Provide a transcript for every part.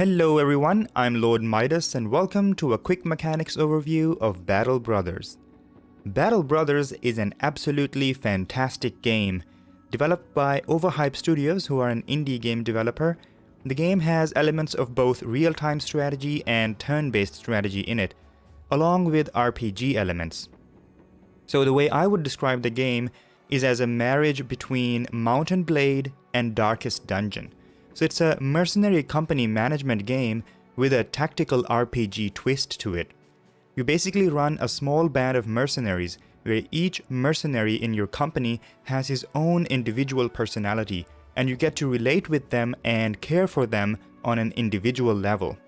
Hello everyone, I'm LordMidas and welcome to a quick mechanics overview of Battle Brothers. Battle Brothers is an absolutely fantastic game. Developed by Overhype Studios, who are an indie game developer, the game has elements of both real-time strategy and turn-based strategy in it, along with RPG elements. So the way I would describe the game is as a marriage between Mount and Blade and Darkest Dungeon. So it's a mercenary company management game with a tactical RPG twist to it. You basically run a small band of mercenaries where each mercenary in your company has his own individual personality, and you get to relate with them and care for them on an individual level.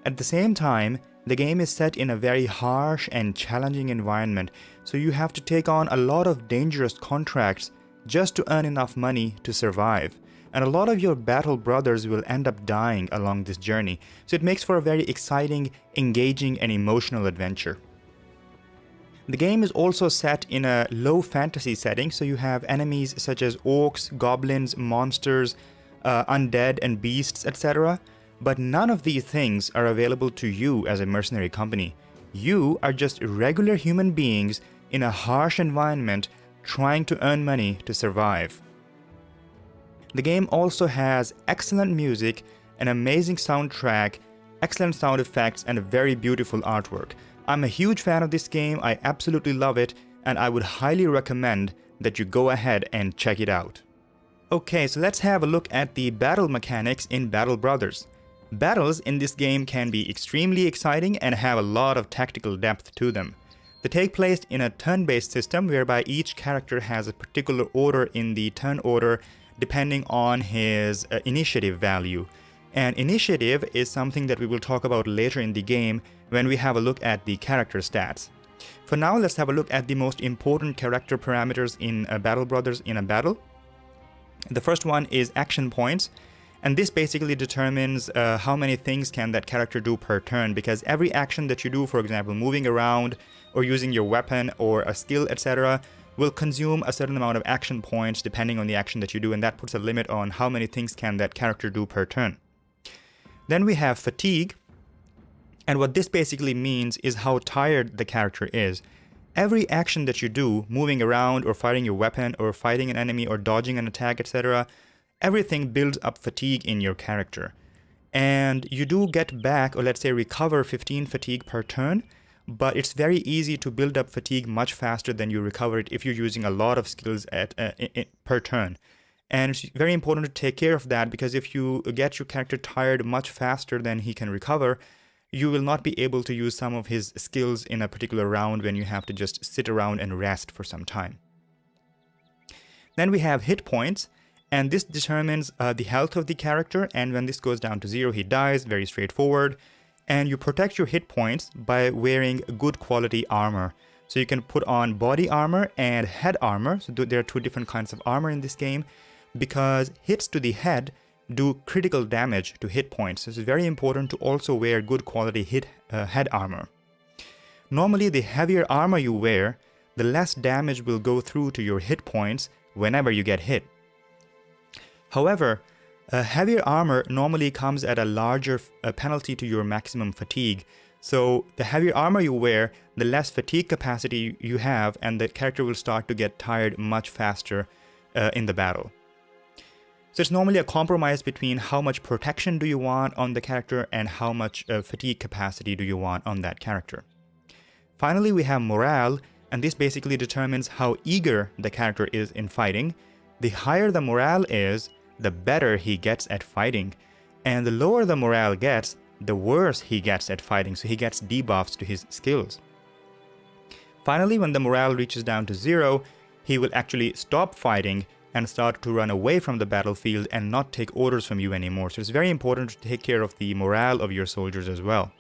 At the same time, the game is set in a very harsh and challenging environment, so you have to take on a lot of dangerous contracts just to earn enough money to survive. And a lot of your battle brothers will end up dying along this journey, so it makes for a very exciting, engaging, and emotional adventure. The game is also set in a low fantasy setting, so you have enemies such as orcs, goblins, monsters, undead, and beasts, etc. But none of these things are available to you as a mercenary company. You are just regular human beings in a harsh environment trying to earn money to survive. The game also has excellent music, an amazing soundtrack, excellent sound effects, and a very beautiful artwork. I'm a huge fan of this game, I absolutely love it, and I would highly recommend that you go ahead and check it out. Okay, so let's have a look at the battle mechanics in Battle Brothers. Battles in this game can be extremely exciting and have a lot of tactical depth to them. They take place in a turn-based system whereby each character has a particular order in the turn order depending on his initiative value. And initiative is something that we will talk about later in the game when we have a look at the character stats. For now, let's have a look at the most important character parameters in Battle Brothers in a battle. The first one is action points, and this basically determines how many things can that character do per turn, because every action that you do, for example, moving around or using your weapon or a skill, etc., will consume a certain amount of action points depending on the action that you do, and that puts a limit on how many things can that character do per turn. Then we have fatigue, and what this basically means is how tired the character is. Every action that you do, moving around or firing your weapon or fighting an enemy or dodging an attack, etc., everything builds up fatigue in your character. And you do get back, or let's say recover 15 fatigue per turn, but it's very easy to build up fatigue much faster than you recover it if you're using a lot of skills per turn. And it's very important to take care of that, because if you get your character tired much faster than he can recover, you will not be able to use some of his skills in a particular round when you have to just sit around and rest for some time. Then we have hit points, and this determines the health of the character, and when this goes down to 0, he dies, very straightforward. And you protect your hit points by wearing good quality armor. So you can put on body armor and head armor. So there are two different kinds of armor in this game, because hits to the head do critical damage to hit points. So it's very important to also wear good quality head armor. Normally, the heavier armor you wear, the less damage will go through to your hit points whenever you get hit. However, heavier armor normally comes at a larger penalty to your maximum fatigue. So the heavier armor you wear, the less fatigue capacity you have, and the character will start to get tired much faster in the battle. So it's normally a compromise between how much protection do you want on the character and how much fatigue capacity do you want on that character. Finally, we have morale, and this basically determines how eager the character is in fighting. The higher the morale is, the better he gets at fighting, and the lower the morale gets, the worse he gets at fighting, so he gets debuffs to his skills. Finally, when the morale reaches down to 0, he will actually stop fighting and start to run away from the battlefield and not take orders from you anymore. So it's very important to take care of the morale of your soldiers as well.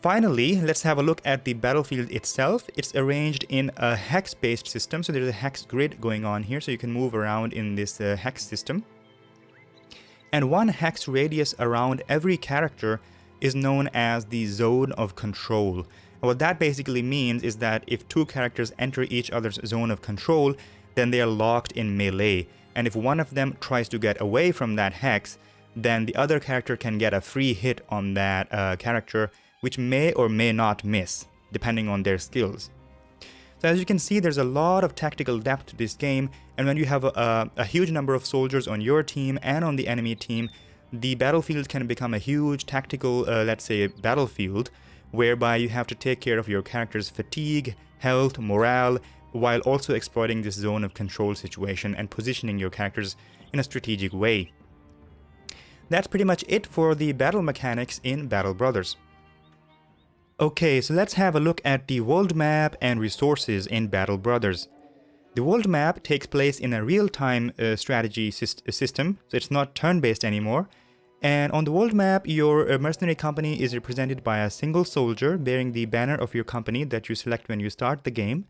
Finally, let's have a look at the battlefield itself. It's arranged in a hex-based system, so there's a hex grid going on here, so you can move around in this hex system. And one hex radius around every character is known as the zone of control. And what that basically means is that if two characters enter each other's zone of control, then they are locked in melee. And if one of them tries to get away from that hex, then the other character can get a free hit on that character, which may or may not miss, depending on their skills. So as you can see, there's a lot of tactical depth to this game, and when you have a huge number of soldiers on your team and on the enemy team, the battlefield can become a huge tactical, let's say, battlefield, whereby you have to take care of your character's fatigue, health, morale, while also exploiting this zone of control situation and positioning your characters in a strategic way. That's pretty much it for the battle mechanics in Battle Brothers. Okay, so let's have a look at the world map and resources in Battle Brothers. The world map takes place in a real-time strategy system, so it's not turn-based anymore. And on the world map, your mercenary company is represented by a single soldier bearing the banner of your company that you select when you start the game.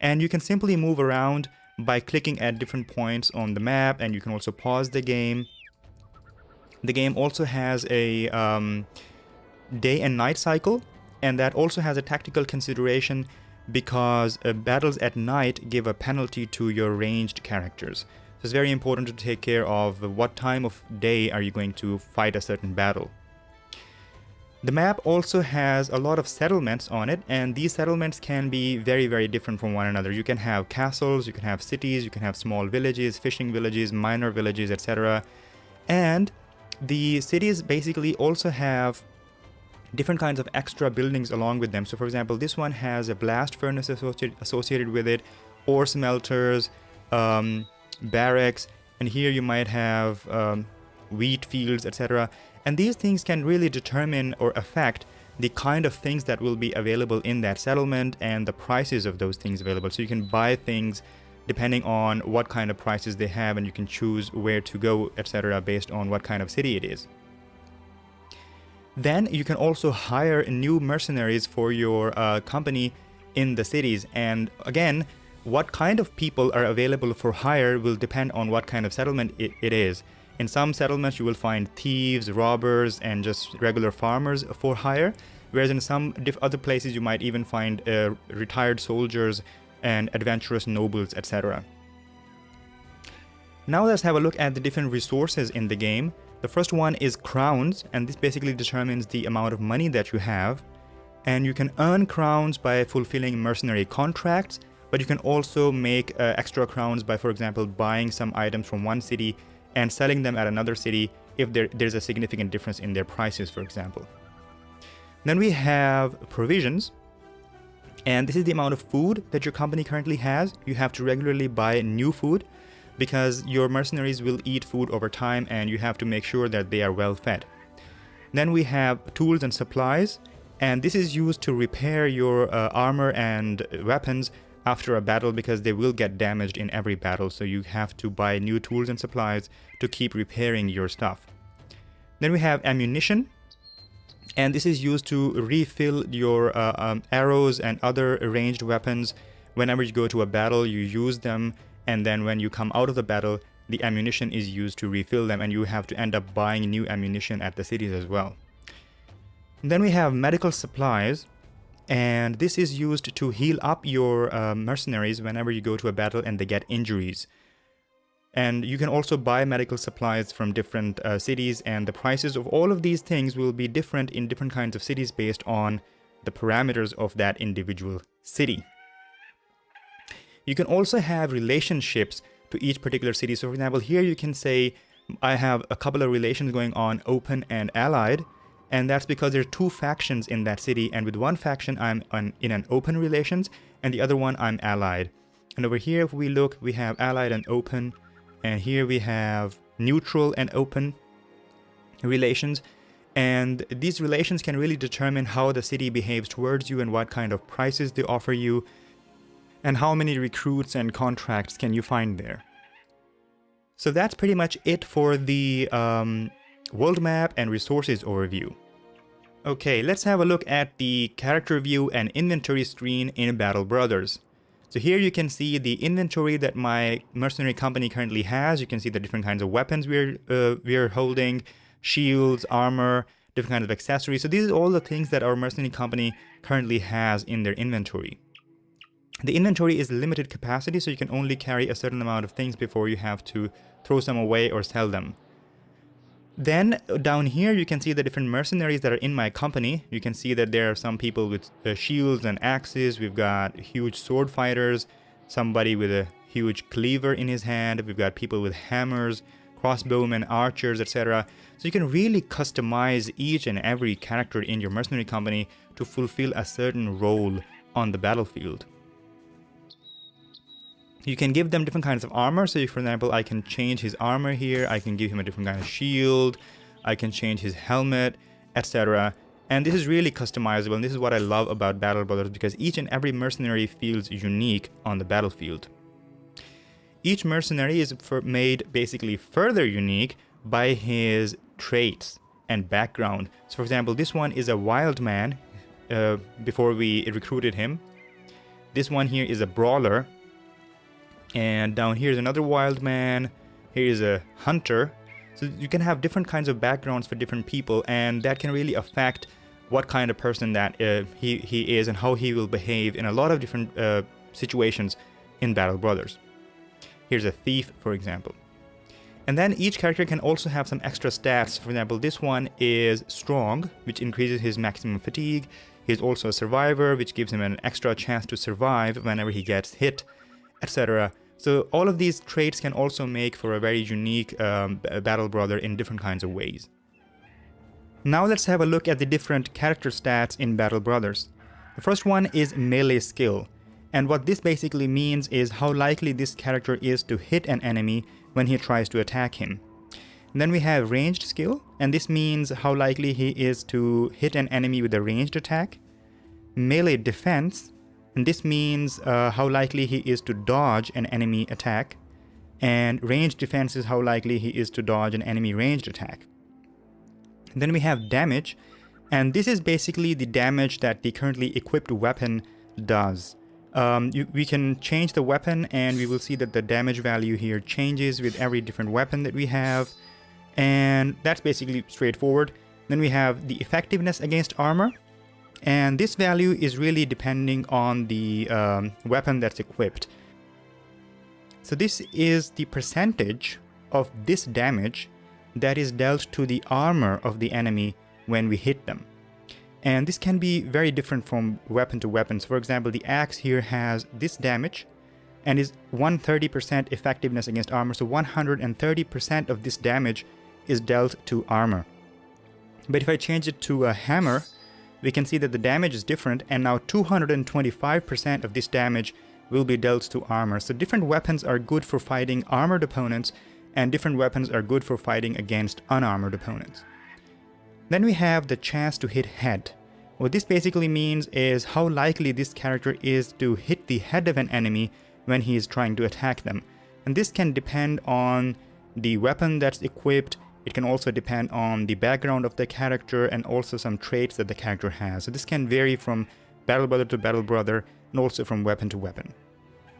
And you can simply move around by clicking at different points on the map, and you can also pause the game. The game also has a day and night cycle, and that also has a tactical consideration because battles at night give a penalty to your ranged characters. So it's very important to take care of what time of day are you going to fight a certain battle. The map also has a lot of settlements on it, and these settlements can be very, very different from one another. You can have castles, you can have cities, you can have small villages, fishing villages, minor villages, etc. And the cities basically also have different kinds of extra buildings along with them. So for example, this one has a blast furnace associated with it, ore smelters, barracks, and here you might have wheat fields, etc. And these things can really determine or affect the kind of things that will be available in that settlement and the prices of those things available. So you can buy things depending on what kind of prices they have, and you can choose where to go, etc. based on what kind of city it is. Then you can also hire new mercenaries for your company in the cities, and again, what kind of people are available for hire will depend on what kind of settlement it is. In some settlements you will find thieves, robbers, and just regular farmers for hire, whereas in some other places you might even find retired soldiers and adventurous nobles, etc. Now let's have a look at the different resources in the game. The first one is crowns, and this basically determines the amount of money that you have. And you can earn crowns by fulfilling mercenary contracts, but you can also make extra crowns by, for example, buying some items from one city and selling them at another city if there's a significant difference in their prices, for example. Then we have provisions, and this is the amount of food that your company currently has. You have to regularly buy new food because your mercenaries will eat food over time, and you have to make sure that they are well fed. Then we have tools and supplies, and this is used to repair your armor and weapons after a battle, because they will get damaged in every battle, so you have to buy new tools and supplies to keep repairing your stuff. Then we have ammunition, and this is used to refill your arrows and other ranged weapons. Whenever you go to a battle, you use them, and then when you come out of the battle, the ammunition is used to refill them, and you have to end up buying new ammunition at the cities as well. And then we have medical supplies, and this is used to heal up your mercenaries whenever you go to a battle and they get injuries. And you can also buy medical supplies from different cities, and the prices of all of these things will be different in different kinds of cities based on the parameters of that individual city. You can also have relationships to each particular city. So for example, here you can say, I have a couple of relations going on, open and allied, and that's because there are two factions in that city, and with one faction I'm in an open relations, and the other one I'm allied. And over here, if we look, we have allied and open, and here we have neutral and open relations. And these relations can really determine how the city behaves towards you and what kind of prices they offer you, and how many recruits and contracts can you find there. So that's pretty much it for the world map and resources overview. Okay, let's have a look at the character view and inventory screen in Battle Brothers. So here you can see the inventory that my mercenary company currently has. You can see the different kinds of weapons we're holding, shields, armor, different kinds of accessories. So these are all the things that our mercenary company currently has in their inventory. The inventory is limited capacity, so you can only carry a certain amount of things before you have to throw some away or sell them. Then down here, you can see the different mercenaries that are in my company. You can see that there are some people with shields and axes. We've got huge sword fighters, somebody with a huge cleaver in his hand. We've got people with hammers, crossbowmen, archers, etc. So you can really customize each and every character in your mercenary company to fulfill a certain role on the battlefield. You can give them different kinds of armor. So for example, I can change his armor here. I can give him a different kind of shield. I can change his helmet, etc. And this is really customizable. And this is what I love about Battle Brothers, because each and every mercenary feels unique on the battlefield. Each mercenary is made basically further unique by his traits and background. So for example, this one is a wild man before we recruited him. This one here is a brawler. And down here is another wild man. Here is a hunter. So you can have different kinds of backgrounds for different people, and that can really affect what kind of person that he is and how he will behave in a lot of different situations in Battle Brothers. Here's a thief, for example. And then each character can also have some extra stats. For example, this one is strong, which increases his maximum fatigue. He's also a survivor, which gives him an extra chance to survive whenever he gets hit, etc. So all of these traits can also make for a very unique battle brother in different kinds of ways. Now let's have a look at the different character stats in Battle Brothers. The first one is melee skill. And what this basically means is how likely this character is to hit an enemy when he tries to attack him. And then we have ranged skill, and this means how likely he is to hit an enemy with a ranged attack. Melee defense, and this means how likely he is to dodge an enemy attack. And ranged defense is how likely he is to dodge an enemy ranged attack. And then we have damage, and this is basically the damage that the currently equipped weapon does. We can change the weapon, and we will see that the damage value here changes with every different weapon that we have. And that's basically straightforward. Then we have the effectiveness against armor. And this value is really depending on the weapon that's equipped. So this is the percentage of this damage that is dealt to the armor of the enemy when we hit them. And this can be very different from weapon to weapon. So for example, the axe here has this damage and is 130% effectiveness against armor. So 130% of this damage is dealt to armor. But if I change it to a hammer, we can see that the damage is different, and now 225% of this damage will be dealt to armor. So different weapons are good for fighting armored opponents, and different weapons are good for fighting against unarmored opponents. Then we have the chance to hit head. What this basically means is how likely this character is to hit the head of an enemy when he is trying to attack them. And this can depend on the weapon that's equipped. It can also depend on the background of the character and also some traits that the character has. So this can vary from battle brother to battle brother and also from weapon to weapon.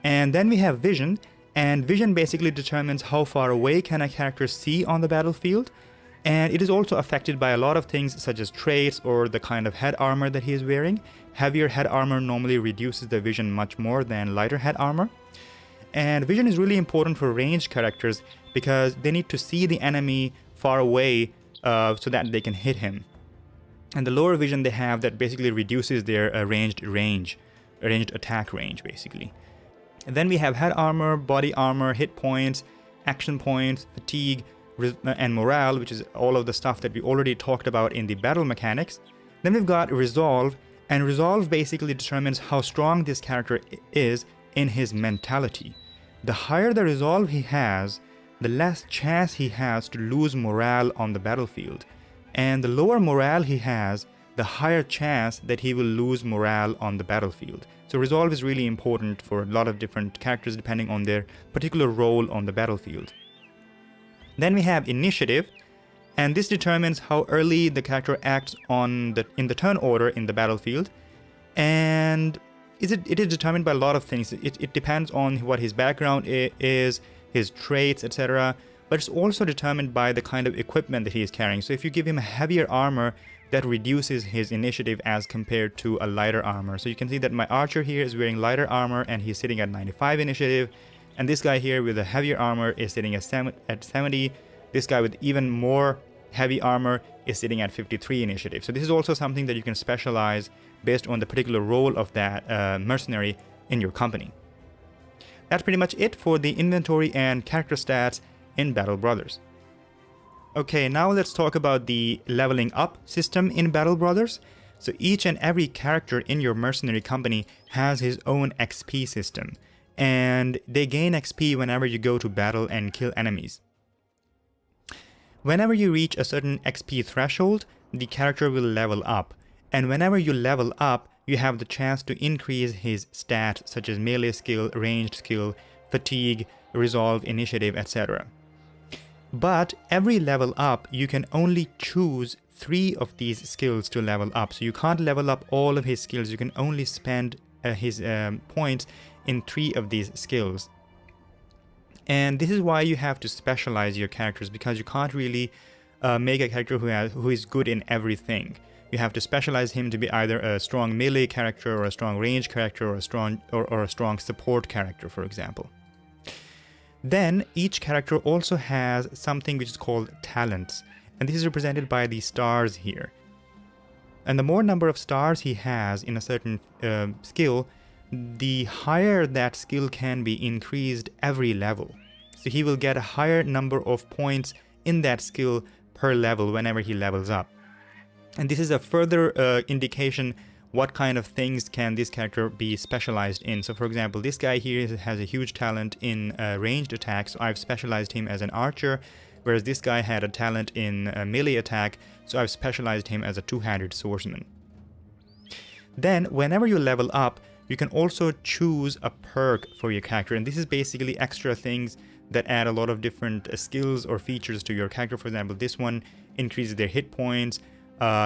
And then we have vision, and vision basically determines how far away can a character see on the battlefield. And it is also affected by a lot of things such as traits or the kind of head armor that he is wearing. Heavier head armor normally reduces the vision much more than lighter head armor. And vision is really important for ranged characters because they need to see the enemy far away so that they can hit him. And the lower vision they have, that basically reduces their ranged attack range basically. And then we have head armor, body armor, hit points, action points, fatigue, and morale, which is all of the stuff that we already talked about in the battle mechanics. Then we've got resolve, and resolve basically determines how strong this character is in his mentality. The higher the resolve he has, the less chance he has to lose morale on the battlefield. And the lower morale he has, the higher chance that he will lose morale on the battlefield. So resolve is really important for a lot of different characters depending on their particular role on the battlefield. Then we have initiative, and this determines how early the character acts in the turn order in the battlefield. And it is determined by a lot of things. It depends on what his background is, his traits, etc. But it's also determined by the kind of equipment that he is carrying. So if you give him a heavier armor, that reduces his initiative as compared to a lighter armor. So you can see that my archer here is wearing lighter armor and he's sitting at 95 initiative. And this guy here with a heavier armor is sitting at 70. This guy with even more heavy armor is sitting at 53 initiative. So this is also something that you can specialize based on the particular role of that mercenary in your company. That's pretty much it for the inventory and character stats in Battle Brothers. Okay, now let's talk about the leveling up system in Battle Brothers. So each and every character in your mercenary company has his own XP system, and they gain XP whenever you go to battle and kill enemies. Whenever you reach a certain XP threshold, the character will level up, and whenever you level up, you have the chance to increase his stats such as melee skill, ranged skill, fatigue, resolve, initiative, etc. But every level up, you can only choose 3 of these skills to level up. So you can't level up all of his skills. You can only spend his points in 3 of these skills. And this is why you have to specialize your characters, because you can't really make a character who is good in everything. You have to specialize him to be either a strong melee character or a strong range character or a strong support character, for example. Then each character also has something which is called talents, and this is represented by the stars here. And the more number of stars he has in a certain skill, the higher that skill can be increased every level. So he will get a higher number of points in that skill per level whenever he levels up. And this is a further indication what kind of things can this character be specialized in. So for example, this guy here has a huge talent in ranged attacks, so I've specialized him as an archer, whereas this guy had a talent in melee attack, so I've specialized him as a two-handed swordsman. Then whenever you level up, you can also choose a perk for your character, and this is basically extra things that add a lot of different skills or features to your character. For example, this one increases their hit points.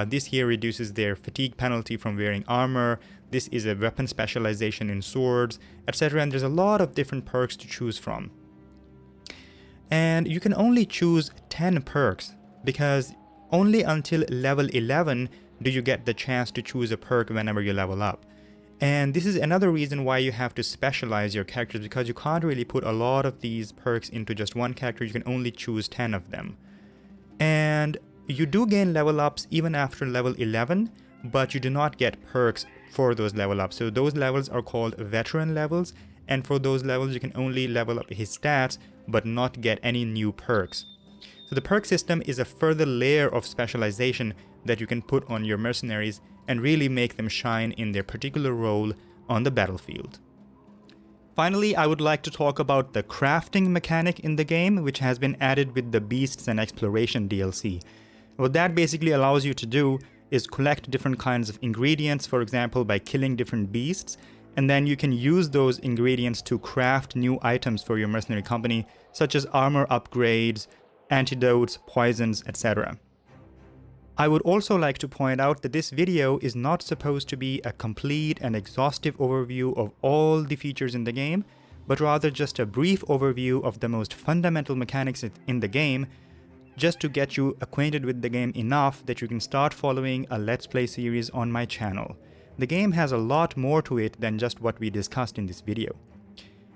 This here reduces their fatigue penalty from wearing armor. This is a weapon specialization in swords, etc. And there's a lot of different perks to choose from. And you can only choose 10 perks, because only until level 11 do you get the chance to choose a perk whenever you level up. And this is another reason why you have to specialize your characters, because you can't really put a lot of these perks into just one character. You can only choose 10 of them. And you do gain level ups even after level 11, but you do not get perks for those level ups. So those levels are called veteran levels, and for those levels you can only level up his stats but not get any new perks. So the perk system is a further layer of specialization that you can put on your mercenaries and really make them shine in their particular role on the battlefield. Finally, I would like to talk about the crafting mechanic in the game, which has been added with the Beasts and Exploration DLC. What that basically allows you to do is collect different kinds of ingredients, for example, by killing different beasts, and then you can use those ingredients to craft new items for your mercenary company, such as armor upgrades, antidotes, poisons, etc. I would also like to point out that this video is not supposed to be a complete and exhaustive overview of all the features in the game, but rather just a brief overview of the most fundamental mechanics in the game, just to get you acquainted with the game enough that you can start following a Let's Play series on my channel. The game has a lot more to it than just what we discussed in this video.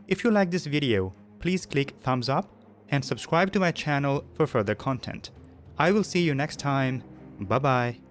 If you like this video, please click thumbs up and subscribe to my channel for further content. I will see you next time. Bye bye.